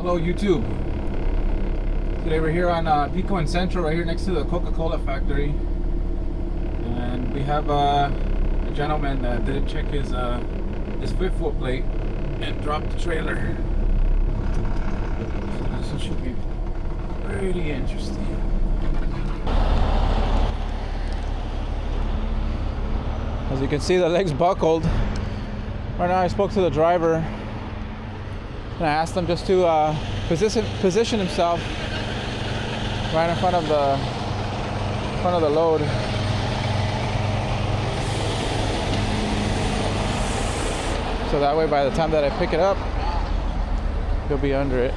Hello YouTube. Today we're here on Pico and Central, right here next to the Coca-Cola factory, and we have a gentleman that didn't check his fifth wheel plate and dropped the trailer. So this should be pretty interesting. As you can see, the leg's buckled. Right now I spoke to the driver and I asked him just to position himself right in front of the load. So that way by the time that I pick it up, he'll be under it.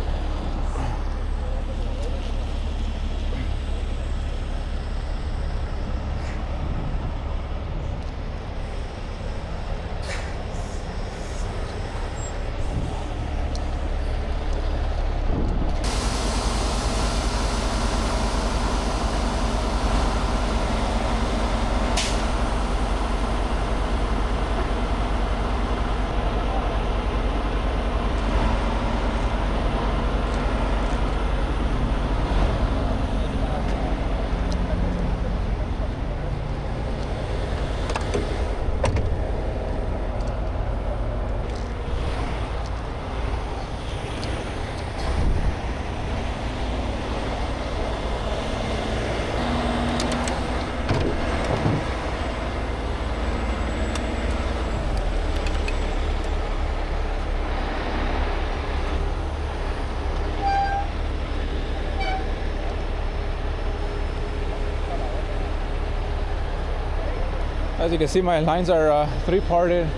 As you can see, my lines are three-parted.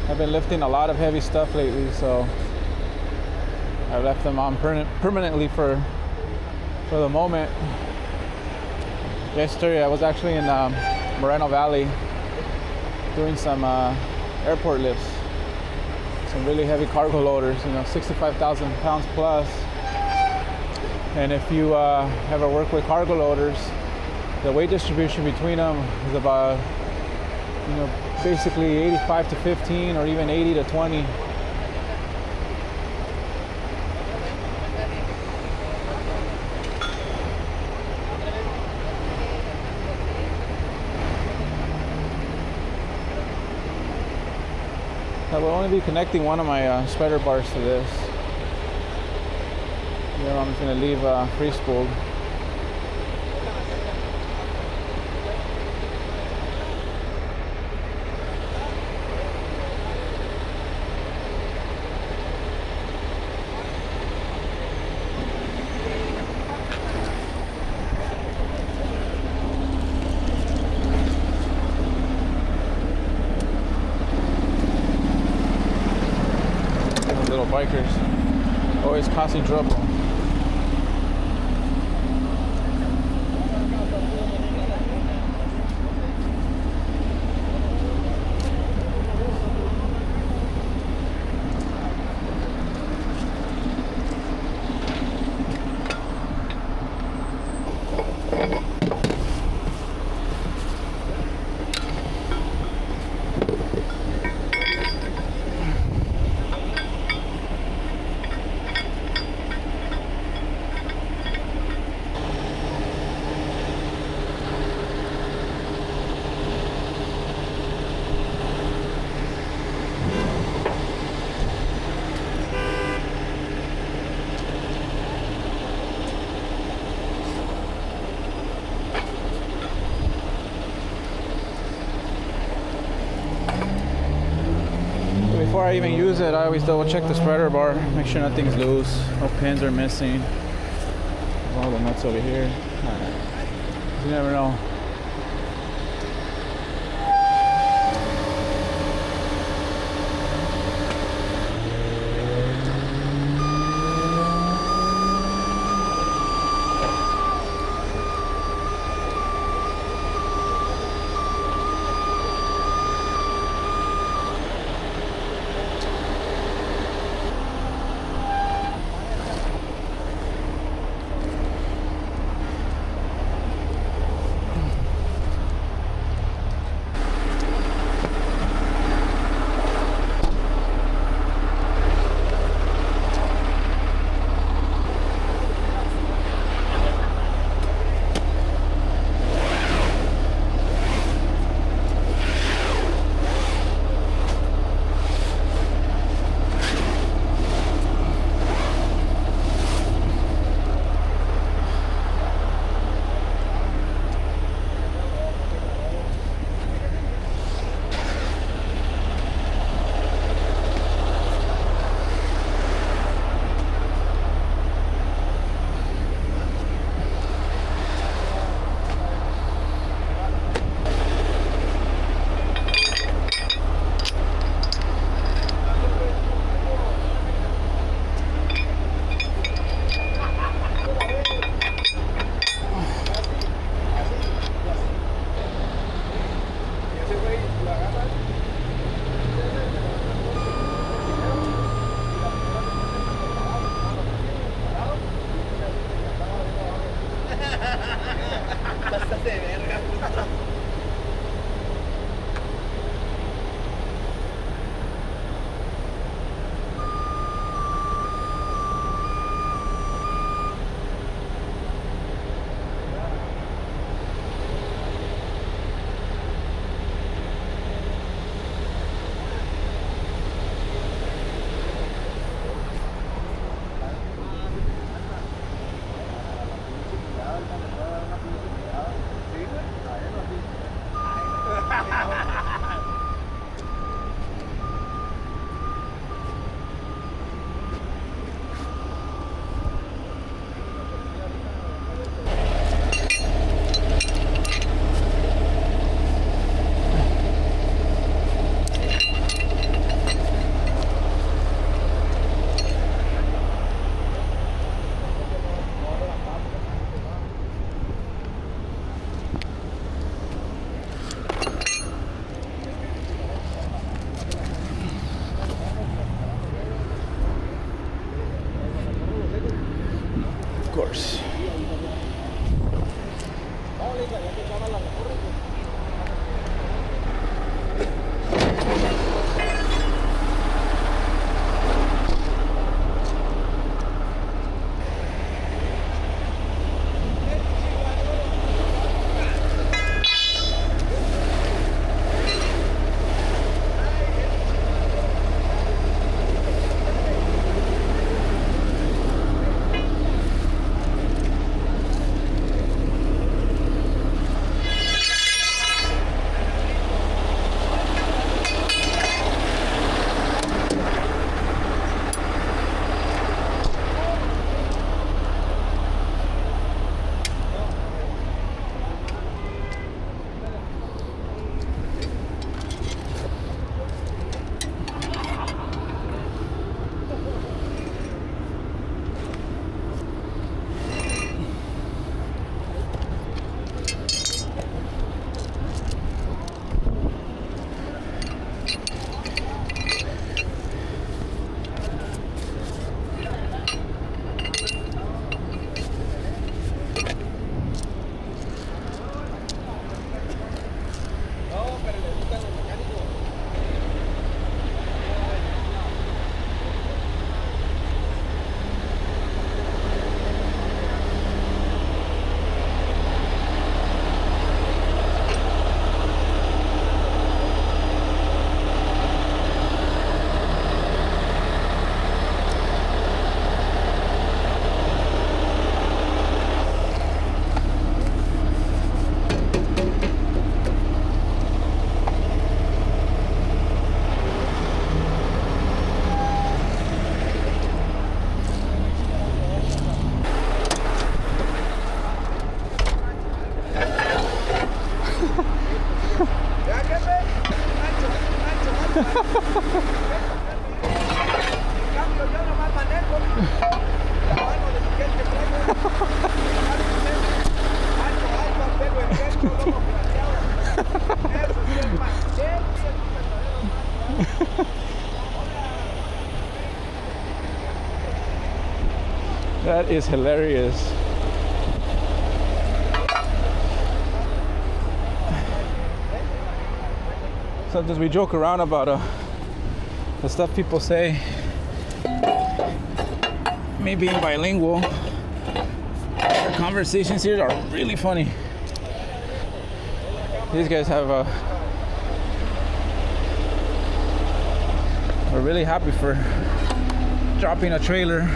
I've been lifting a lot of heavy stuff lately, so I left them on permanently for the moment. Yesterday I was actually in Moreno Valley doing some airport lifts, some really heavy cargo loaders, 65,000 pounds plus. And if you ever work with cargo loaders, the weight distribution between them is about, basically 85 to 15 or even 80 to 20. I will only be connecting one of my spreader bars to this. I'm just going to leave free spooled. Little bikers always causing trouble. Before I even use it, I always double check the spreader bar, make sure nothing's loose, no pins are missing. All the nuts over here. You never know. That is hilarious. Sometimes we joke around about the stuff people say, me being bilingual. Our conversations here are really funny. These guys are really happy for dropping a trailer.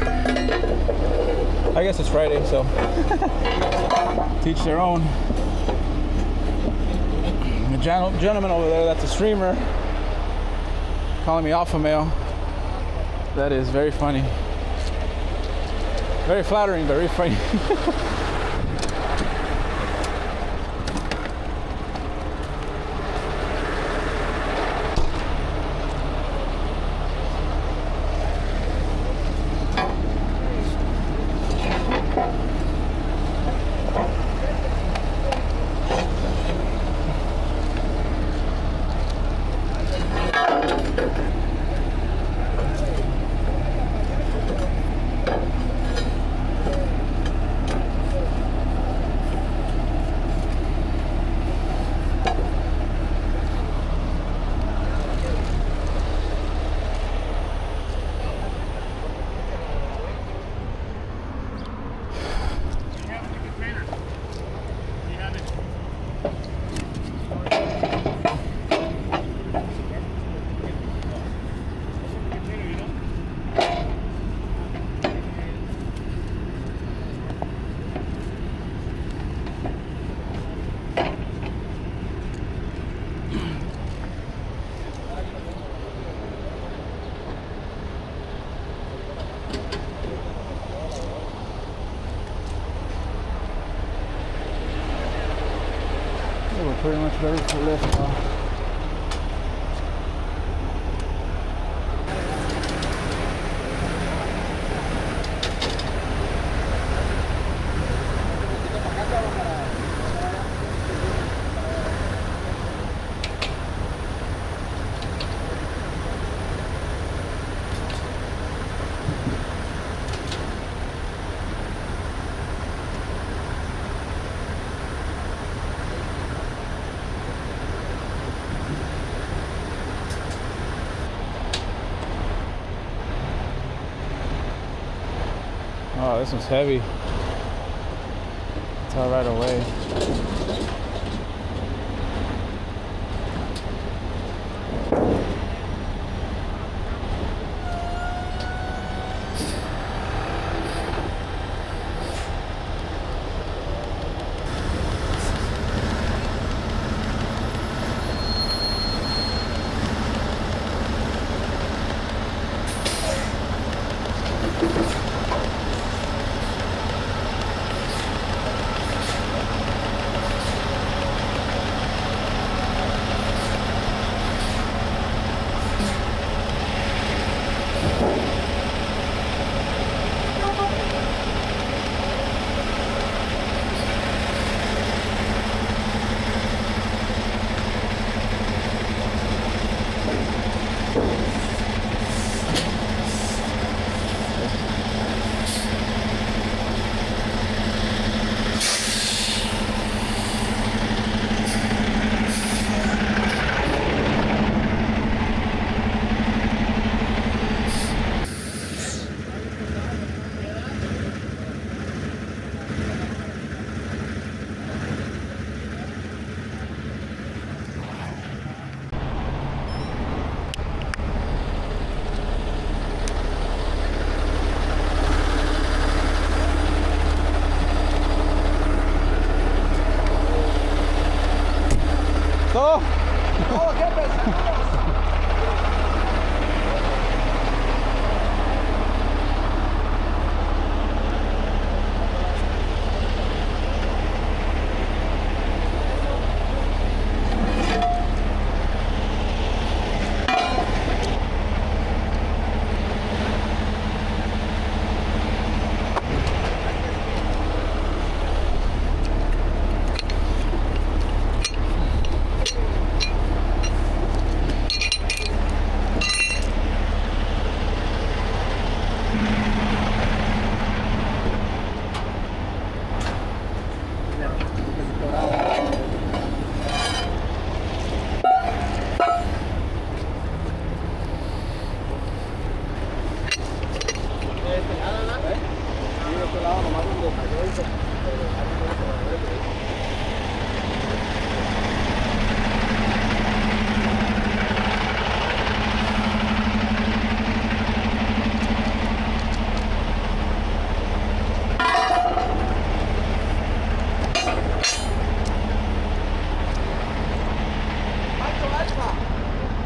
I guess it's Friday, so teach their own. The gentleman over there, that's a streamer, calling me alpha male. That is very funny. Very flattering, very funny. We're pretty much ready to lift off. Oh, this one's heavy. Tell right away.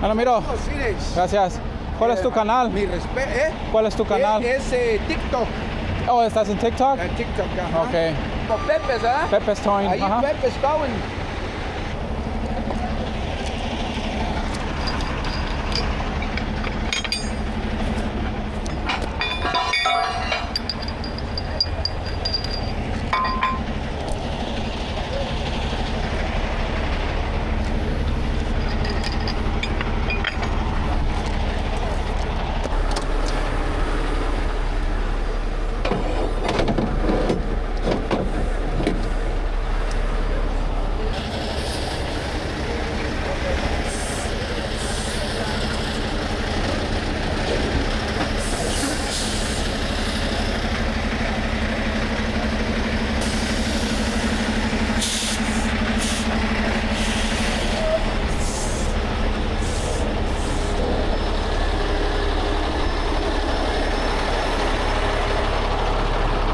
Bueno, miro. Gracias. ¿Cuál es tu canal? Mi respeto, ¿Cuál es tu canal? Es TikTok. Oh, ¿estás en TikTok? En TikTok, ajá. Ok. Por Pepe, ¿verdad? Pepe's Towing. Ahí Ajá. Pepe's Towing.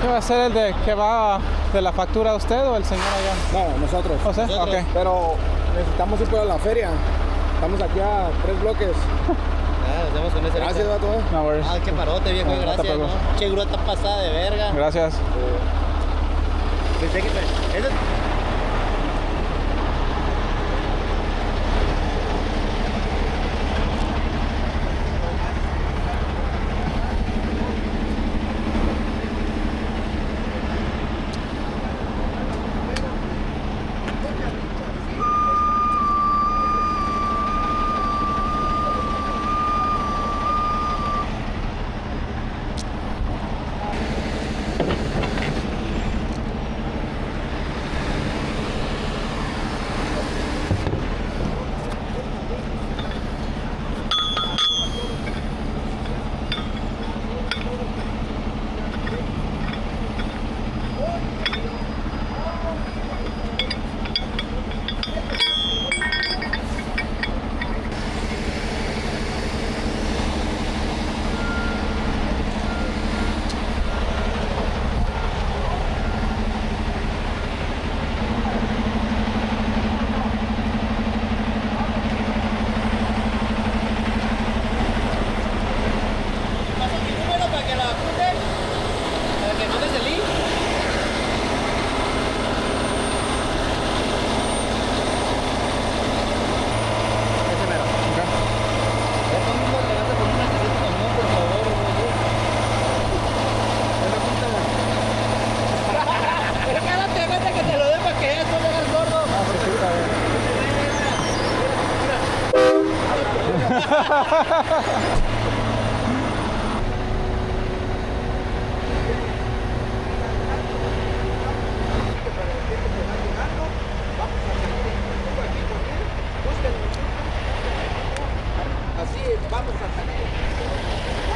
¿Qué va a ser el de que va de la factura a usted o el señor allá? No, nosotros. ¿O sea? Nosotros. Ok. Pero necesitamos ir para la feria. Estamos aquí a 3 bloques. Nos vemos con ese. Gracias, vato. No worries. Ah, qué parote, viejo, No, no te gracias, preocupes. ¿no? Che, grúa está pasada de verga. Gracias. Pensé que eso- Pasa mi número para que la apunten, para que mandes el link. Ese mero. Ya todo el mundo te vas a poner una caseta conmigo, por favor, güey. Espérate, vete que te lo dé para que esto le hagas gordo. Así vamos a salir.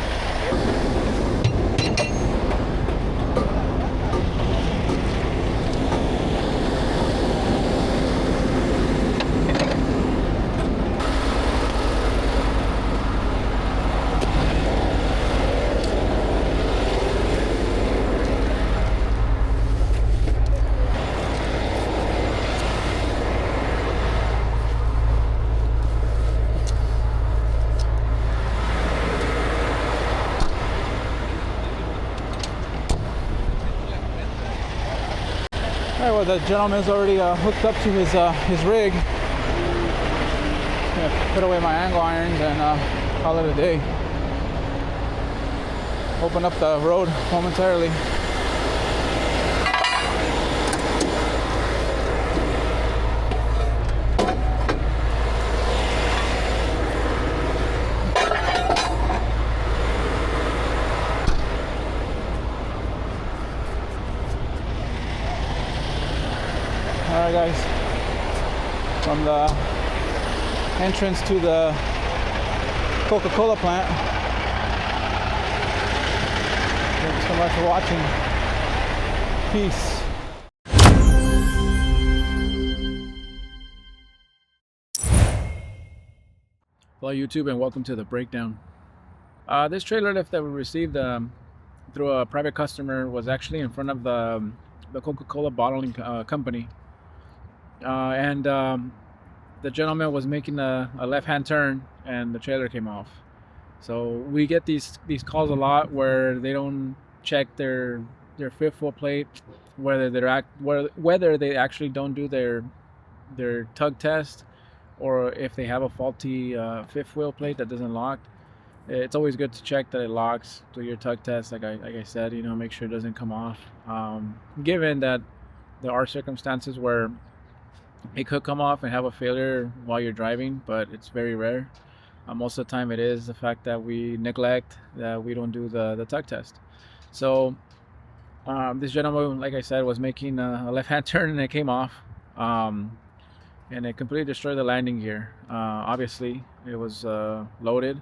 All right, well, the gentleman's already hooked up to his rig. Gonna put away my angle irons and call it a day. Open up the road momentarily. Alright guys, from the entrance to the Coca-Cola plant, Thanks so much for watching. Peace. Hello YouTube, and welcome to the breakdown. This trailer lift that we received through a private customer was actually in front of the Coca-Cola bottling company, and the gentleman was making a left-hand turn and the trailer came off. So we get these calls a lot where they don't check their fifth wheel plate, whether they actually don't do their tug test, or if they have a faulty fifth wheel plate that doesn't lock. It's always good to check that it locks, do your tug test, like I said, you know, make sure it doesn't come off. Given that there are circumstances where it could come off and have a failure while you're driving, but it's very rare. Most of the time it is the fact that we neglect, that we don't do the tug test. So this gentleman, like I said, was making a left-hand turn and it came off, and it completely destroyed the landing gear. Obviously it was loaded,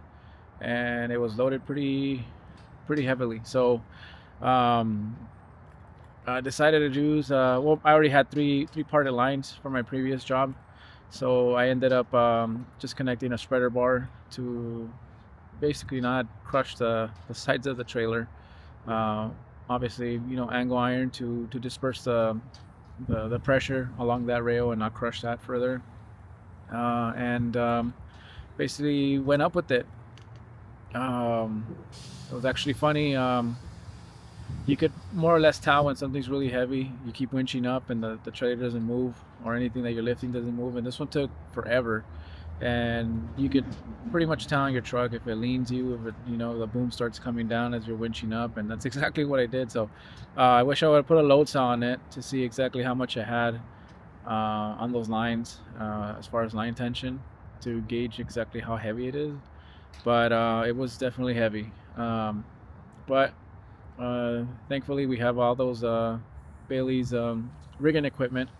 and it was loaded pretty heavily. So I decided to use well, I already had three parted lines from my previous job, so I ended up just connecting a spreader bar to basically not crush the sides of the trailer. Obviously, you know, angle iron to disperse the pressure along that rail and not crush that further, and basically went up with it. It was actually funny. You could more or less tell when something's really heavy. You keep winching up and the trailer doesn't move, or anything that you're lifting doesn't move, and this one took forever. And you could pretty much tell on your truck if it leans you, if it, you know, the boom starts coming down as you're winching up, and that's exactly what I did. So I wish I would have put a load cell on it to see exactly how much I had on those lines, as far as line tension, to gauge exactly how heavy it is. But it was definitely heavy. But thankfully we have all those Bailey's rigging equipment.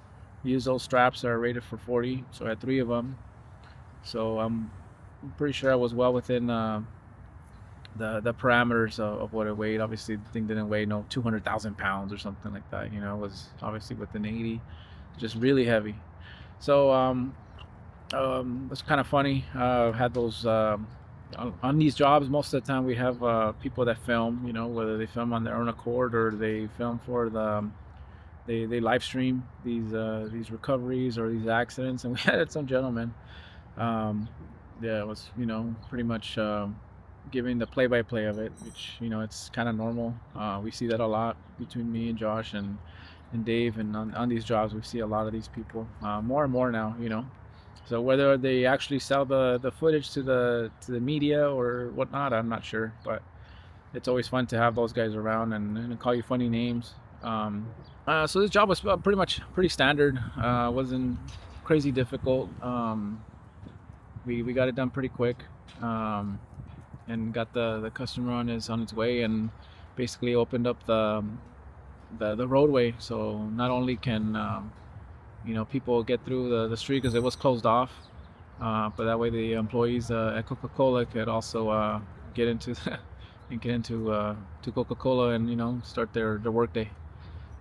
Use those straps that are rated for 40, so I had 3 of them. So I'm pretty sure I was well within the parameters of what it weighed. Obviously the thing didn't weigh 200,000 pounds or something like that, you know. It was obviously within 80, just really heavy. So it's kind of funny. Had those on these jobs, most of the time we have people that film, you know, whether they film on their own accord or they film for they live stream these recoveries or these accidents. And we had some gentleman, yeah, it was, you know, pretty much giving the play-by-play of it, which, you know, it's kind of normal. We see that a lot between me and Josh and Dave, and on these jobs we see a lot of these people, more and more now, you know. So whether they actually sell the footage to the media or whatnot, I'm not sure, but it's always fun to have those guys around and call you funny names. So this job was pretty standard. Wasn't crazy difficult. We got it done pretty quick, and got the customer on its way, and basically opened up the roadway, so not only can you know, people get through the street because it was closed off, but that way the employees at Coca-Cola could also get into to Coca-Cola and, you know, start their work day.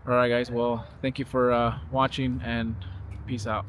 All right guys, well, thank you for watching, and peace out.